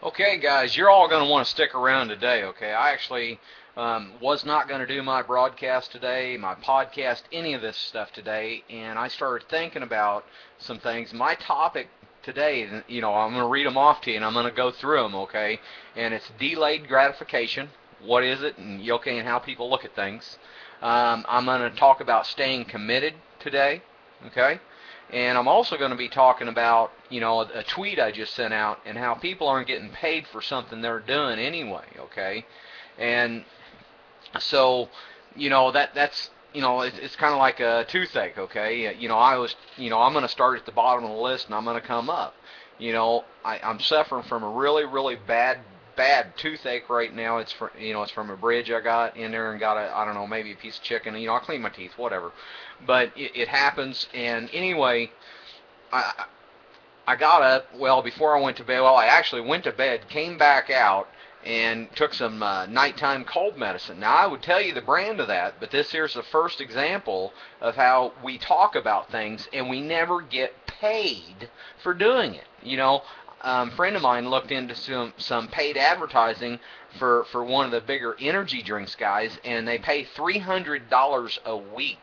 Okay, guys, you're all going to want to stick around today, okay? I actually was not going to do my broadcast today, my podcast, any of this stuff today, and I started thinking about some things. My topic today, I'm going to read them off to you, and I'm going to go through them, okay? And it's delayed gratification. What is it, and okay, and how people look at things. I'm going to talk about staying committed today, okay? And I'm also going to be talking about, a tweet I just sent out and how people aren't getting paid for something they're doing anyway, okay? And so, that's, it's kind of like a toothache, okay? I'm going to start at the bottom of the list and I'm going to come up. I'm suffering from a really, really bad toothache right now. It's from a bridge I got in there and got I don't know, maybe a piece of chicken. I clean my teeth, whatever. But it happens, and anyway, I I got up, well, before I went to bed. Well, I actually went to bed, came back out, and took some nighttime cold medicine. Now, I would tell you the brand of that, but this here's the first example of how we talk about things and we never get paid for doing it. A friend of mine looked into some paid advertising for one of the bigger energy drinks guys, and they pay $300 a week,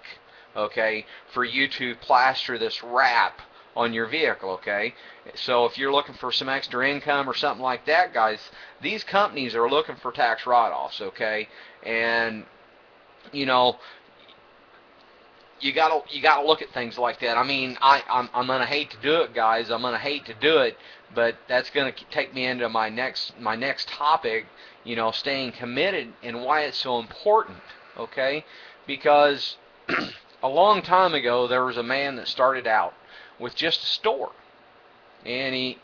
okay, for you to plaster this wrap on your vehicle, okay? So if you're looking for some extra income or something like that, guys, these companies are looking for tax write-offs, okay? And you know, you gotta look at things like that. I mean, I'm gonna hate to do it, guys. I'm gonna hate to do it, but that's gonna take me into my next topic. Staying committed and why it's so important, okay? Because a long time ago there was a man that started out with just a store, and he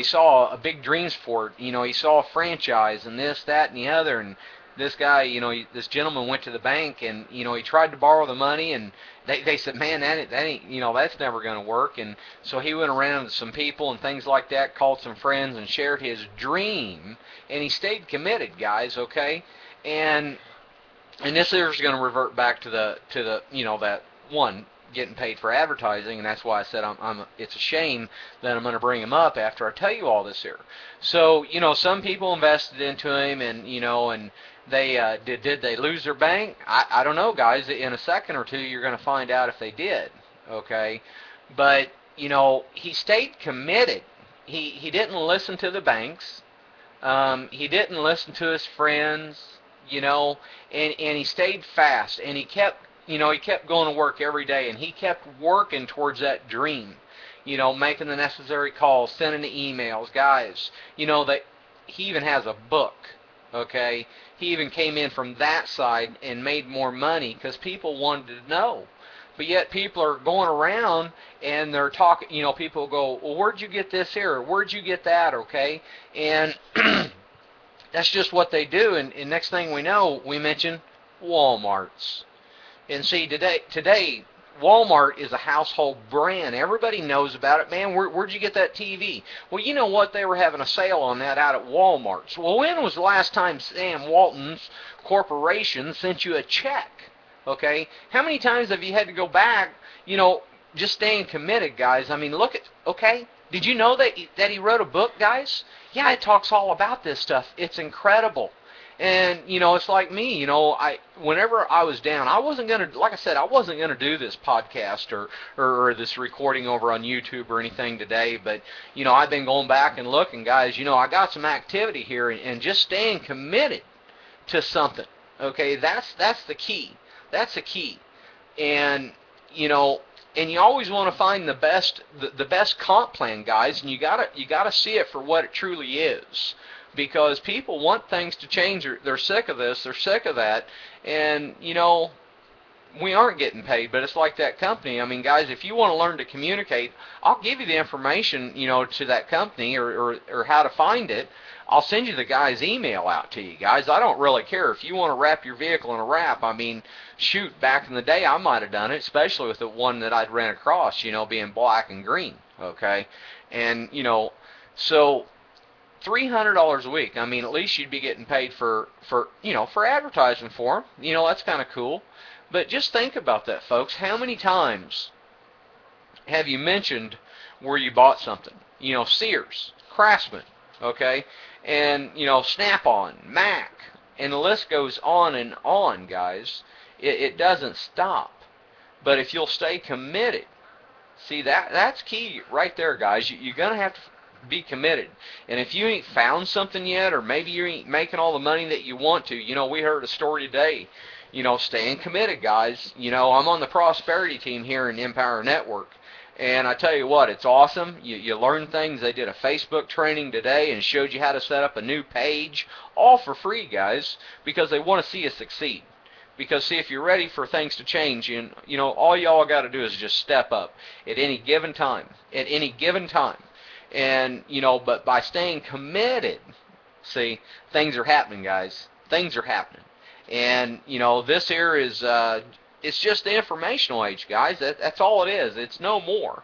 saw a big dreams for it. He saw a franchise and this, that, and the other. And this guy, this gentleman went to the bank, and he tried to borrow the money, and they said, man, that ain't, that's never going to work. And so he went around to some people and things like that, called some friends, and shared his dream, and he stayed committed, guys. Okay, and this is going to revert back to the that one getting paid for advertising, and that's why I said it's a shame that I'm going to bring him up after I tell you all this here. So some people invested into him, and they did they lose their bank? I don't know, guys. In a second or two, you're going to find out if they did. Okay, but he stayed committed. He didn't listen to the banks. He didn't listen to his friends, and he stayed fast, and he kept going to work every day, and he kept working towards that dream, making the necessary calls, sending the emails, guys, that he even has a book, okay? He even came in from that side and made more money because people wanted to know. But yet people are going around and they're talking, people go, well, where'd you get this here? Or where'd you get that, okay? And that's just what they do. And next thing we know, we mention Walmarts. And see, today, Walmart is a household brand. Everybody knows about it. Man, where'd you get that TV? Well, you know what? They were having a sale on that out at Walmart. Well, when was the last time Sam Walton's corporation sent you a check? Okay? How many times have you had to go back, just staying committed, guys? I mean, look at, okay? Did you know that he wrote a book, guys? Yeah, it talks all about this stuff. It's incredible. And it's like me. Whenever I was down, I wasn't gonna, like I said, I wasn't gonna do this podcast or this recording over on YouTube or anything today. But I've been going back and looking, guys. I got some activity here, and just staying committed to something. Okay, that's the key. That's the key. And and you always want to find the best comp plan, guys. And you gotta see it for what it truly is. Because people want things to change. They're sick of this. They're sick of that. And, we aren't getting paid, but it's like that company. I mean, guys, if you want to learn to communicate, I'll give you the information, to that company or how to find it. I'll send you the guy's email out to you, guys. I don't really care. If you want to wrap your vehicle in a wrap, I mean, shoot, back in the day I might have done it, especially with the one that I'd ran across, being black and green, okay? And, so $300 a week. I mean, at least you'd be getting paid for advertising for them. That's kind of cool. But just think about that, folks. How many times have you mentioned where you bought something? Sears, Craftsman. okay? And, Snap-on, Mac, and the list goes on and on, guys. It doesn't stop. But if you'll stay committed, see, that's key right there, guys. You're going to have to be committed. And if you ain't found something yet, or maybe you ain't making all the money that you want to, we heard a story today, staying committed, guys. I'm on the prosperity team here in Empower Network. And I tell you what, it's awesome. You learn things. They did a Facebook training today and showed you how to set up a new page, all for free, guys, because they want to see you succeed. Because, see, if you're ready for things to change, all y'all got to do is just step up at any given time. At any given time. And, but by staying committed, see, things are happening, guys. Things are happening. And, this here is, it's just the informational age, guys. That's all it is. It's no more.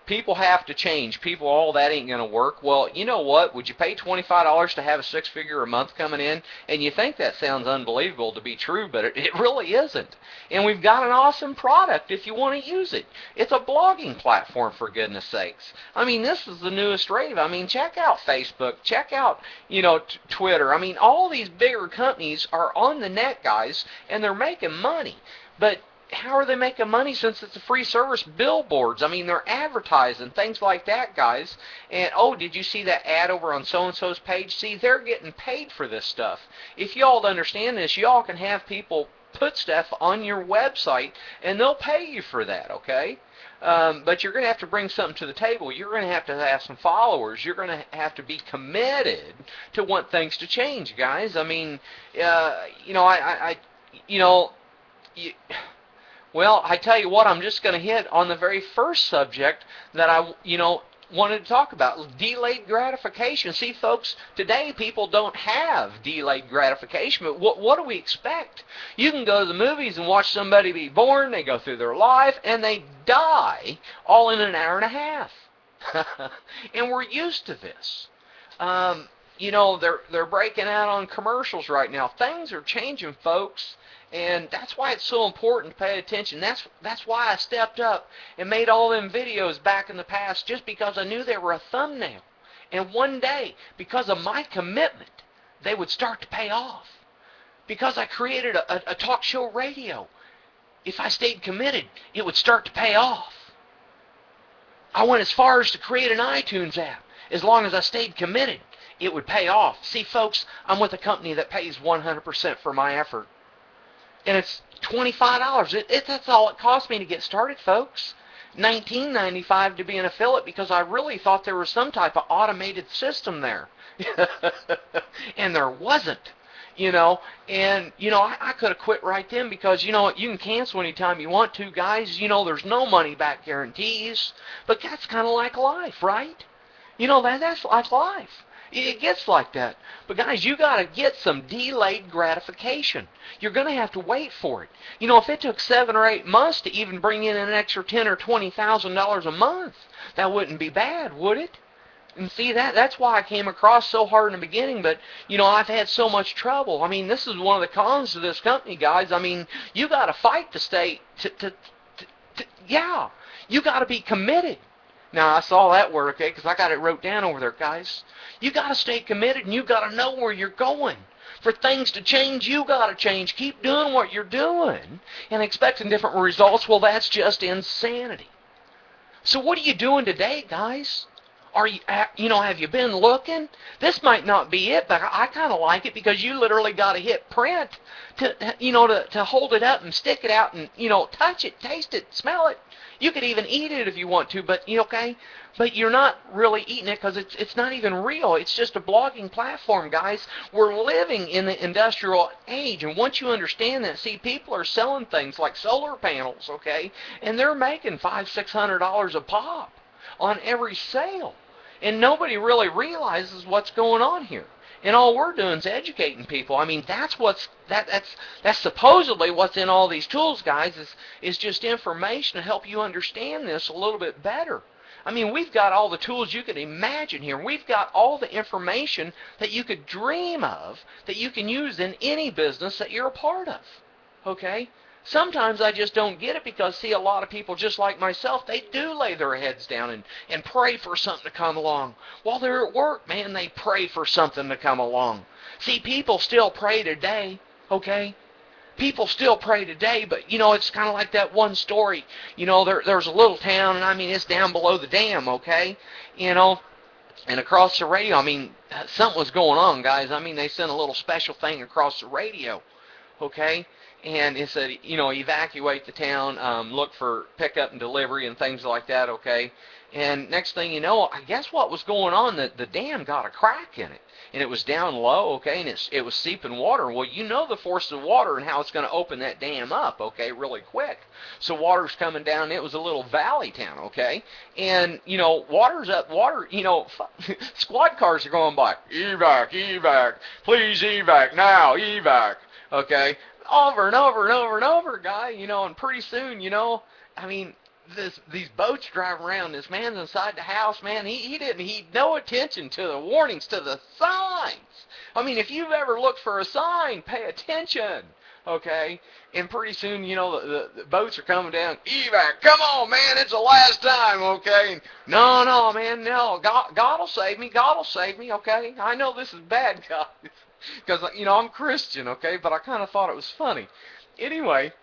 People have to change. People, all that ain't going to work. Well, you know what? Would you pay $25 to have a six-figure a month coming in? And you think that sounds unbelievable to be true, but it really isn't. And we've got an awesome product if you want to use it. It's a blogging platform, for goodness sakes. I mean, this is the newest rave. I mean, check out Facebook. Check out, Twitter. I mean, all these bigger companies are on the net, guys, and they're making money. But how are they making money since it's a free service? Billboards. I mean, they're advertising, things like that, guys. And, oh, did you see that ad over on so-and-so's page? See, they're getting paid for this stuff. If y'all understand this, y'all can have people put stuff on your website, and they'll pay you for that, okay? But you're going to have to bring something to the table. You're going to have some followers. You're going to have to be committed to want things to change, guys. I mean, well, I tell you what, I'm just going to hit on the very first subject that I, wanted to talk about, delayed gratification. See, folks, today people don't have delayed gratification, but what do we expect? You can go to the movies and watch somebody be born, they go through their life, and they die all in an hour and a half. And we're used to this. They're breaking out on commercials right now. Things are changing, folks. And that's why it's so important to pay attention. That's why I stepped up and made all them videos back in the past, just because I knew they were a thumbnail. And one day, because of my commitment, they would start to pay off. Because I created a talk show radio, if I stayed committed, it would start to pay off. I went as far as to create an iTunes app. As long as I stayed committed, it would pay off. See, folks, I'm with a company that pays 100% for my effort. And it's $25. That's all it cost me to get started, folks. $19.95 to be an affiliate, because I really thought there was some type of automated system there. And there wasn't. I could have quit right then, because, you can cancel anytime you want to, guys. There's no money back guarantees. But that's kind of like life, right? That's like life. It gets like that. But guys, you got to get some delayed gratification. You're going to have to wait for it. If it took 7 or 8 months to even bring in an extra $10,000 or $20,000 a month, that wouldn't be bad, would it? And see, that's why I came across so hard in the beginning. But I've had so much trouble. I mean, this is one of the cons to this company, guys. I mean, you got to fight to stay. You got to be committed. Now, I saw that word, okay, because I got it wrote down over there, guys. You got to stay committed, and you got to know where you're going. For things to change, you got to change. Keep doing what you're doing and expecting different results. Well, that's just insanity. So what are you doing today, guys? Are you, have you been looking? This might not be it, but I kind of like it, because you literally got to hit print to hold it up and stick it out and, touch it, taste it, smell it. You could even eat it if you want to, but but you're not really eating it, because it's not even real. It's just a blogging platform, guys. We're living in the industrial age, and once you understand that, see, people are selling things like solar panels, okay, and they're making $500-600 a pop on every sale, and nobody really realizes what's going on here. And all we're doing is educating people. I mean, that's supposedly what's in all these tools, guys, is just information to help you understand this a little bit better. I mean, we've got all the tools you could imagine here. We've got all the information that you could dream of that you can use in any business that you're a part of. Okay? Sometimes I just don't get it because, see, a lot of people, just like myself, they do lay their heads down and pray for something to come along. While they're at work, man, they pray for something to come along. See, people still pray today, okay? People still pray today, but, it's kind of like that one story. There's a little town, and I mean, it's down below the dam, okay? And across the radio, I mean, something was going on, guys. I mean, they sent a little special thing across the radio, okay? And it said, evacuate the town, look for pickup and delivery and things like that, okay? And next thing you know, I guess what was going on, the dam got a crack in it. And it was down low, okay, and it was seeping water. Well, you know the force of water and how it's going to open that dam up, okay, really quick. So water's coming down. It was a little valley town, okay? And, water's up, squad cars are going by, evac, please evac, now, evac, okay? Over and over and over and over, guy, and pretty soon, I mean, these boats driving around. This man's inside the house, man. He didn't heed no attention to the warnings, to the signs. I mean, if you've ever looked for a sign, pay attention, okay? And pretty soon, the boats are coming down. Evac, come on, man, it's the last time, okay? And, no, man, no. God will save me. God will save me, okay? I know this is bad, guys, because I'm Christian, okay? But I kind of thought it was funny. Anyway.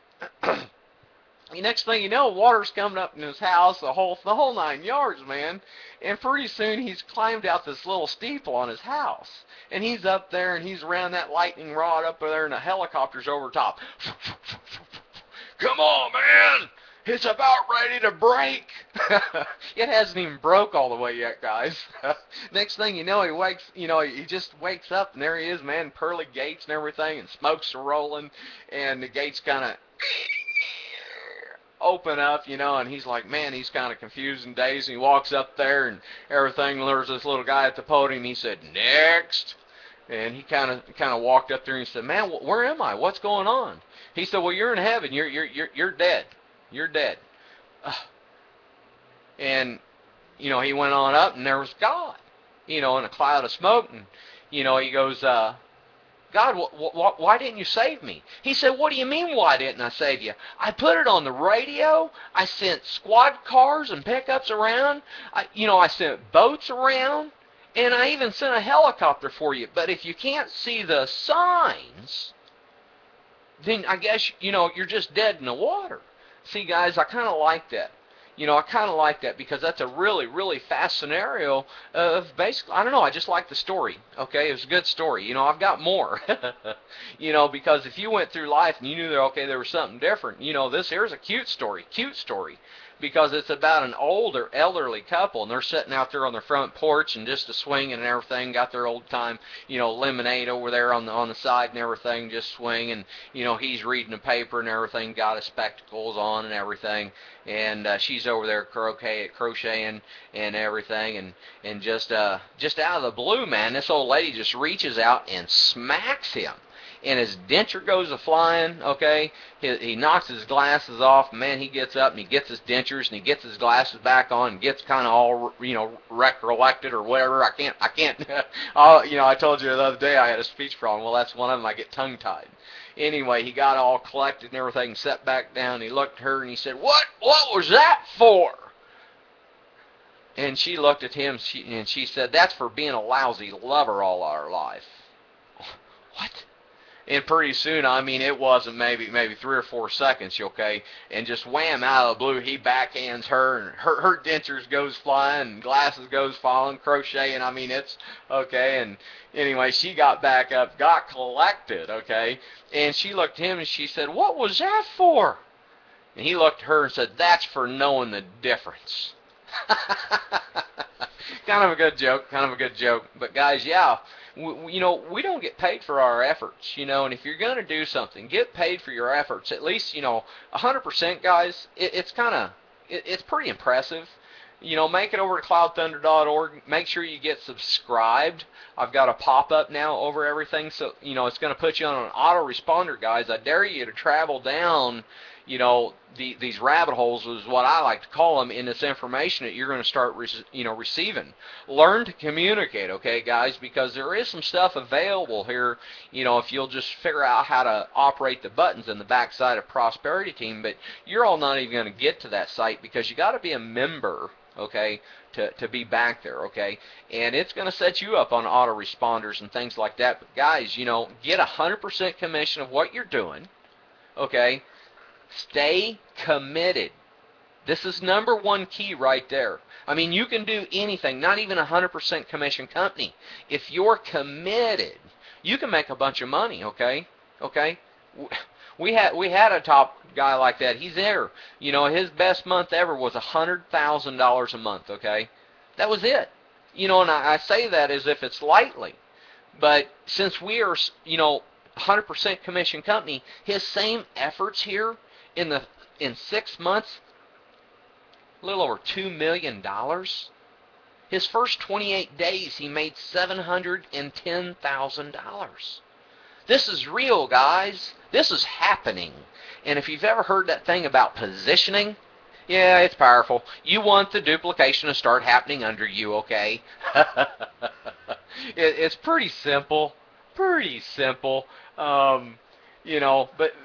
The next thing you know, water's coming up in his house, the whole 9 yards, man. And pretty soon he's climbed out this little steeple on his house. And he's up there and he's around that lightning rod up there and the helicopter's over top. Come on, man! It's about ready to break. It hasn't even broke all the way yet, guys. Next thing you know, he just wakes up and there he is, man, pearly gates and everything, and smokes are rolling, and the gates kind of open up, and he's like, man, he's kind of confused and dazed, and he walks up there and everything. There's this little guy at the podium. He said, next. And he kind of walked up there and he said, man, where am I? What's going on? He said, well, you're in heaven. You're dead. You're dead. And he went on up, and there was God, in a cloud of smoke, and he goes, God, why didn't you save me? He said, what do you mean, why didn't I save you? I put it on the radio. I sent squad cars and pickups around. I sent boats around. And I even sent a helicopter for you. But if you can't see the signs, then I guess, you're just dead in the water. See, guys, I kind of like that. I kind of like that because that's a really, really fast scenario of basically, I don't know, I just like the story, okay? It was a good story. I've got more, because if you went through life and you knew that, okay, there was something different, this here's a cute story, because it's about an older, elderly couple, and they're sitting out there on their front porch and just a swinging and everything, got their old-time, lemonade over there on the side and everything, just swinging. He's reading the paper and everything, got his spectacles on and everything, and she's over there crocheting and everything, and just out of the blue, man, this old lady just reaches out and smacks him. And his denture goes a-flying, okay? He knocks his glasses off, man, he gets up and he gets his dentures and he gets his glasses back on and gets kind of all, recollected or whatever. I can't, I told you the other day I had a speech problem. Well, that's one of them. I get tongue-tied. Anyway, he got all collected and everything, sat back down. He looked at her and he said, what was that for? And she looked at him and she said, that's for being a lousy lover all our life. What? And pretty soon, I mean, it wasn't maybe 3 or 4 seconds, okay? And just wham, out of the blue, he backhands her, and her dentures goes flying, and glasses goes falling, crocheting. I mean, it's okay. And anyway, she got back up, got collected, okay? And she looked at him and she said, what was that for? And he looked at her and said, that's for knowing the difference. Kind of a good joke. But guys, yeah. We don't get paid for our efforts, and if you're going to do something, get paid for your efforts. At least, 100%, guys, it's pretty impressive. Make it over to cloudthunder.org. Make sure you get subscribed. I've got a pop-up now over everything, so, it's going to put you on an autoresponder, guys. I dare you to travel down, these rabbit holes is what I like to call them in this information that you're going to start receiving. Learn to communicate, okay, guys, because there is some stuff available here, if you'll just figure out how to operate the buttons in the backside of Prosperity Team. But you're all not even going to get to that site because you got to be a member, okay, to be back there, okay? And it's going to set you up on autoresponders and things like that. But guys, get 100% commission of what you're doing, okay? Stay committed. This is number one key right there. I mean, you can do anything, not even a 100% commission company. If you're committed, you can make a bunch of money, okay? Okay? We had a top guy like that. He's there. His best month ever was $100,000 a month, okay? That was it. And I say that as if it's lightly. But since we are, 100% commission company, his same efforts here in 6 months, a little over $2 million. His first 28 days, he made $710,000. This is real, guys. This is happening. And if you've ever heard that thing about positioning, yeah, it's powerful. You want the duplication to start happening under you, okay? It's pretty simple. Pretty simple. But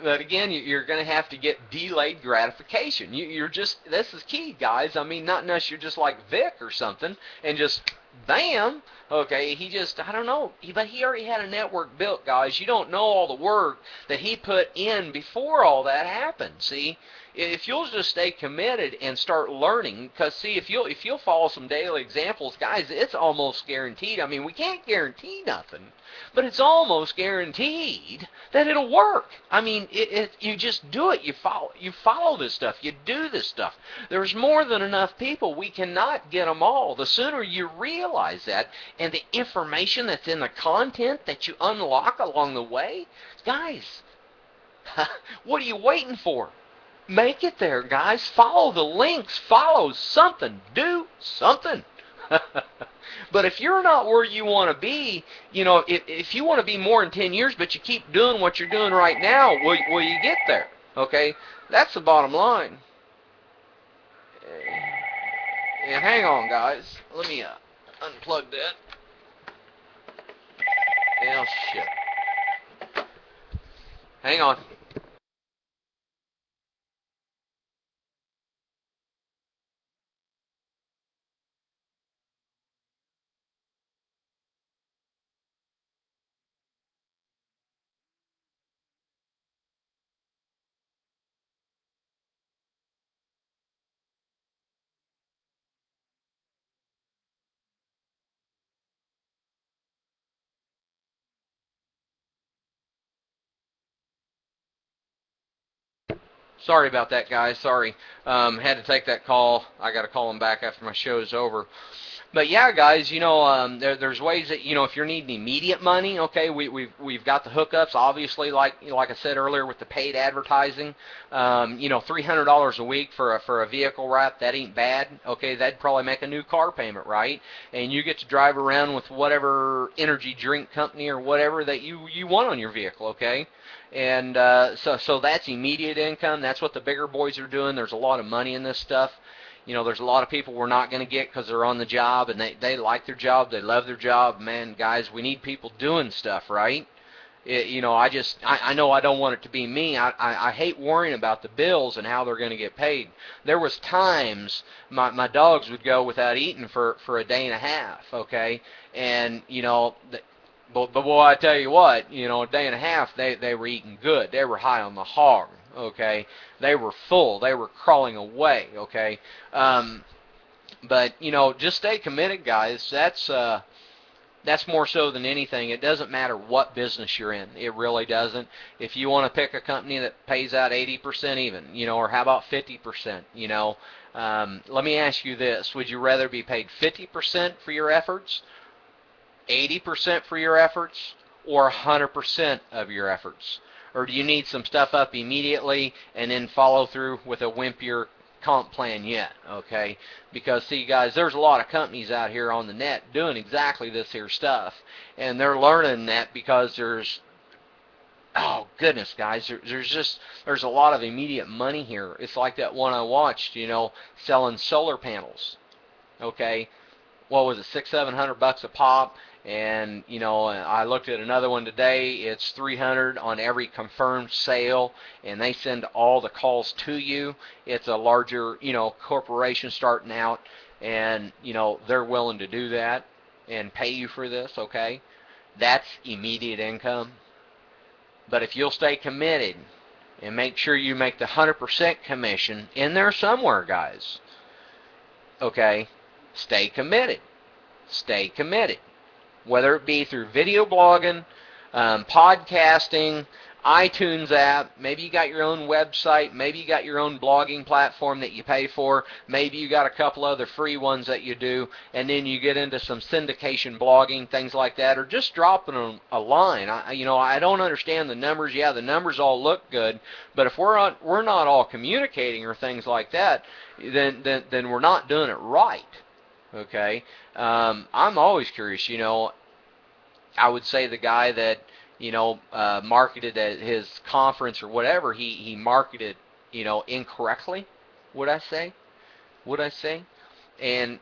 again, you're going to have to get delayed gratification. This is key, guys. I mean, not unless you're just like Vic or something and just, bam, okay, I don't know, but he already had a network built, guys. You don't know all the work that he put in before all that happened, see? If you'll just stay committed and start learning, because see, if you'll follow some daily examples, guys, it's almost guaranteed. I mean, we can't guarantee nothing, but it's almost guaranteed that it'll work. I mean, you just do it. You follow this stuff. You do this stuff. There's more than enough people. We cannot get them all. The sooner you realize that, and the information that's in the content that you unlock along the way, guys, what are you waiting for? Make it there, guys. Follow the links. Follow something. Do something. But if you're not where you want to be, if you want to be more in 10 years, but you keep doing what you're doing right now, will you get there? Okay? That's the bottom line. And hang on, guys. Let me unplug that. Oh, shit. Hang on. Sorry about that, guys. Sorry. Had to take that call. I got to call them back after my show's over. But yeah, guys, there's ways that if you're needing immediate money, okay, we've got the hookups. Obviously, like I said earlier, with the paid advertising, $300 a week for a vehicle wrap, that ain't bad. Okay, that'd probably make a new car payment, right? And you get to drive around with whatever energy drink company or whatever that you want on your vehicle, okay? And so that's immediate income. That's what the bigger boys are doing. There's a lot of money in this stuff. There's a lot of people we're not going to get because they're on the job and they like their job, they love their job. Man, guys, we need people doing stuff, right? I know I don't want it to be me. I hate worrying about the bills and how they're going to get paid. There was times my dogs would go without eating for a day and a half, okay? And, but boy, I tell you what, a day and a half, they were eating good. They were high on the hog, okay? They were full. They were crawling away, okay? But, just stay committed, guys. That's more so than anything. It doesn't matter what business you're in. It really doesn't. If you want to pick a company that pays out 80% even, or how about 50%, let me ask you this. Would you rather be paid 50% for your efforts, 80% for your efforts, or 100% of your efforts? Or do you need some stuff up immediately and then follow through with a wimpier comp plan yet? Okay, because see, guys, there's a lot of companies out here on the net doing exactly this here stuff, and they're learning that because there's oh goodness, guys, there's a lot of immediate money here. It's like that one I watched, selling solar panels. Okay, what was it, 600-700 bucks a pop? And I looked at another one today. It's 300 on every confirmed sale, and they send all the calls to you. It's a larger corporation starting out, and they're willing to do that and pay you for this. Okay, that's immediate income. But if you'll stay committed and make sure you make the 100% commission in there somewhere, guys, okay, stay committed. Stay committed. Whether it be through video blogging, podcasting, iTunes app, maybe you got your own website, maybe you got your own blogging platform that you pay for, maybe you got a couple other free ones that you do, and then you get into some syndication blogging, things like that, or just dropping a line. I don't understand the numbers. Yeah, the numbers all look good, but if we're not all communicating or things like that, then we're not doing it right. Okay, I'm always curious. I would say the guy that marketed at his conference or whatever, he marketed incorrectly. Would I say? And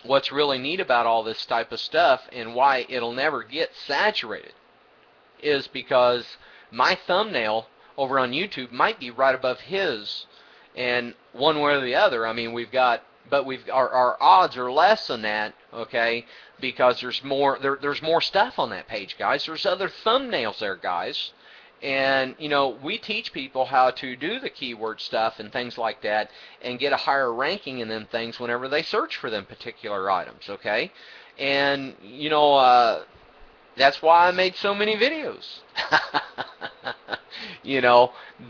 what's really neat about all this type of stuff and why it'll never get saturated is because my thumbnail over on YouTube might be right above his, and one way or the other, I mean, our odds are less than that, okay, because there's more stuff on that page, guys. There's other thumbnails there, guys. And we teach people how to do the keyword stuff and things like that and get a higher ranking in them things whenever they search for them particular items, okay? And that's why I made so many videos.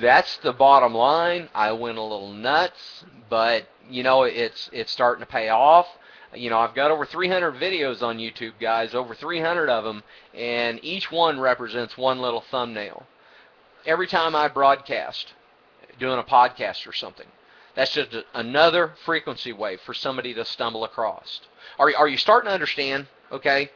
That's the bottom line. I went a little nuts, but it's starting to pay off. I've got over 300 videos on YouTube, guys, over 300 of them, and each one represents one little thumbnail. Every time I broadcast, doing a podcast or something, that's just another frequency wave for somebody to stumble across. Are you starting to understand? Okay?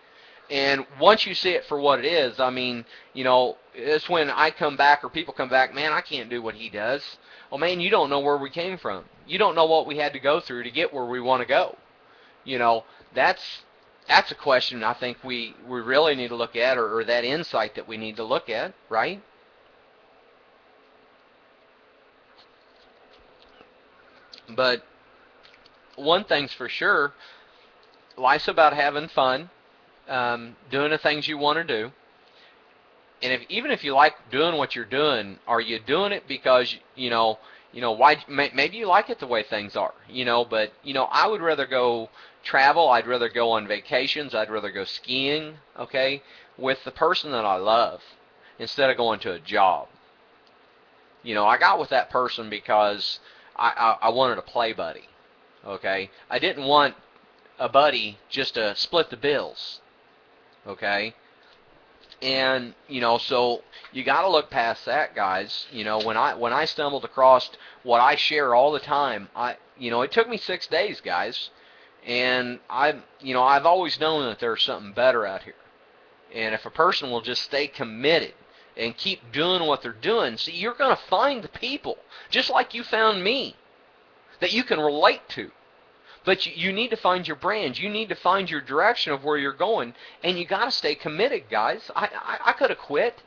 And once you see it for what it is, I mean, it's when I come back or people come back, man, I can't do what he does. Well, man, you don't know where we came from. You don't know what we had to go through to get where we want to go. That's a question I think we really need to look at, or that insight that we need to look at, right? But one thing's for sure, life's about having fun, doing the things you want to do. And even if you like doing what you're doing, are you doing it because why? Maybe you like it the way things are, but I would rather go travel. I'd rather go on vacations. I'd rather go skiing, okay, with the person that I love instead of going to a job. I got with that person because I wanted a play buddy, okay. I didn't want a buddy just to split the bills, okay. And so you got to look past that, guys. When I stumbled across what I share all the time, it took me 6 days, guys, and I've always known that there's something better out here. And if a person will just stay committed and keep doing what they're doing, see, you're going to find the people, just like you found me, that you can relate to. But you need to find your brand. You need to find your direction of where you're going, and you got to stay committed, guys. I could have quit.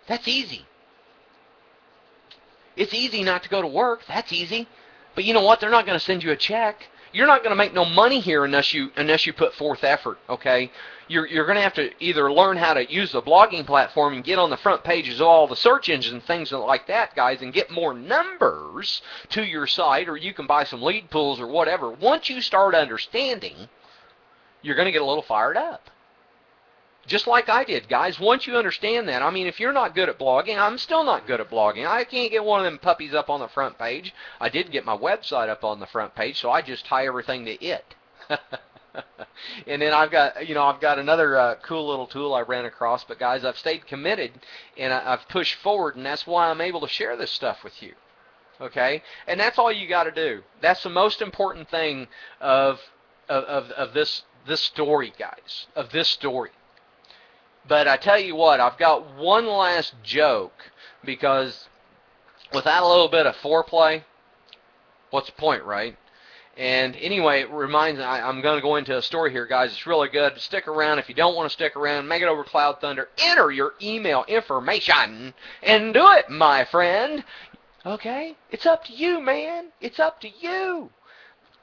That's easy. It's easy not to go to work. That's easy. But you know what? They're not going to send you a check. You're not going to make no money here unless you put forth effort, okay? You're going to have to either learn how to use the blogging platform and get on the front pages of all the search engines and things like that, guys, and get more numbers to your site, or you can buy some lead pools or whatever. Once you start understanding, you're going to get a little fired up. Just like I did, guys. Once you understand that, I mean, if you're not good at blogging, I'm still not good at blogging. I can't get one of them puppies up on the front page. I did get my website up on the front page, so I just tie everything to it. And then I've got another cool little tool I ran across. But guys, I've stayed committed and I've pushed forward, and that's why I'm able to share this stuff with you. Okay, and that's all you got to do. That's the most important thing of this story, guys. Of this story. But I tell you what, I've got one last joke, because without a little bit of foreplay, what's the point, right? And anyway, it reminds me, I'm going to go into a story here, guys. It's really good. Stick around. If you don't want to stick around, make it over Cloud Thunder. Enter your email information and do it, my friend. Okay? It's up to you, man. It's up to you.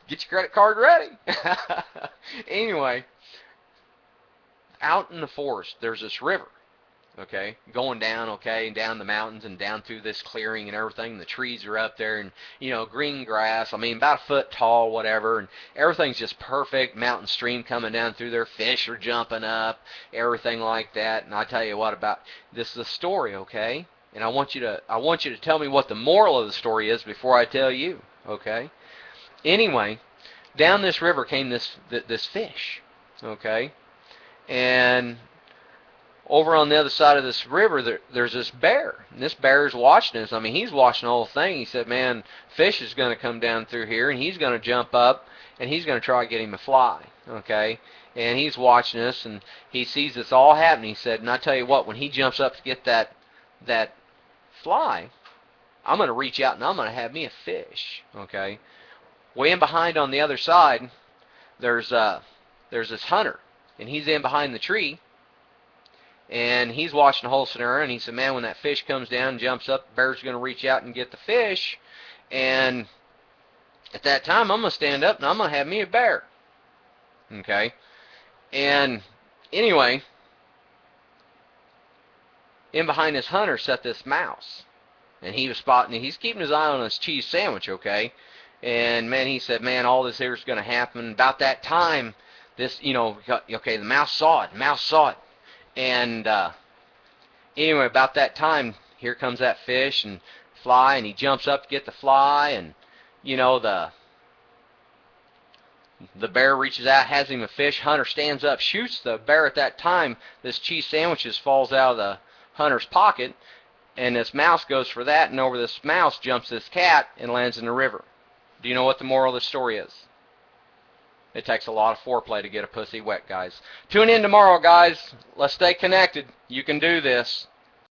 Get your credit card ready. Anyway, out in the forest, there's this river. Okay, going down, okay, and down the mountains and down through this clearing and everything. The trees are up there, and green grass. I mean, about a foot tall, whatever, and everything's just perfect. Mountain stream coming down through there. Fish are jumping up, everything like that. And I tell you what, about this is the story, okay? And I want you to tell me what the moral of the story is before I tell you, okay? Anyway, down this river came this fish, okay, and over on the other side of this river, there's this bear. And this bear is watching us. I mean, he's watching the whole thing. He said, man, fish is going to come down through here, and he's going to jump up, and he's going to try to get him a fly, okay? And he's watching us, and he sees this all happening. He said, and I tell you what, when he jumps up to get that fly, I'm going to reach out, and I'm going to have me a fish, okay? Way in behind on the other side, there's this hunter, and he's in behind the tree. And he's watching the whole scenario, and he said, man, when that fish comes down and jumps up, the bear's going to reach out and get the fish. And at that time, I'm going to stand up, and I'm going to have me a bear. Okay? And anyway, in behind this hunter sat this mouse. And he was spotting, he's keeping his eye on his cheese sandwich, okay? And, man, he said, man, all this here is going to happen. About that time, this, okay, the mouse saw it. And anyway, about that time, here comes that fish and fly, and he jumps up to get the fly, and the bear reaches out, has him a fish. Hunter stands up, shoots the bear. At that time, this cheese sandwiches falls out of the hunter's pocket, and this mouse goes for that, and over this mouse jumps this cat and lands in the river. Do you know what the moral of the story is? It takes a lot of foreplay to get a pussy wet, guys. Tune in tomorrow, guys. Let's stay connected. You can do this.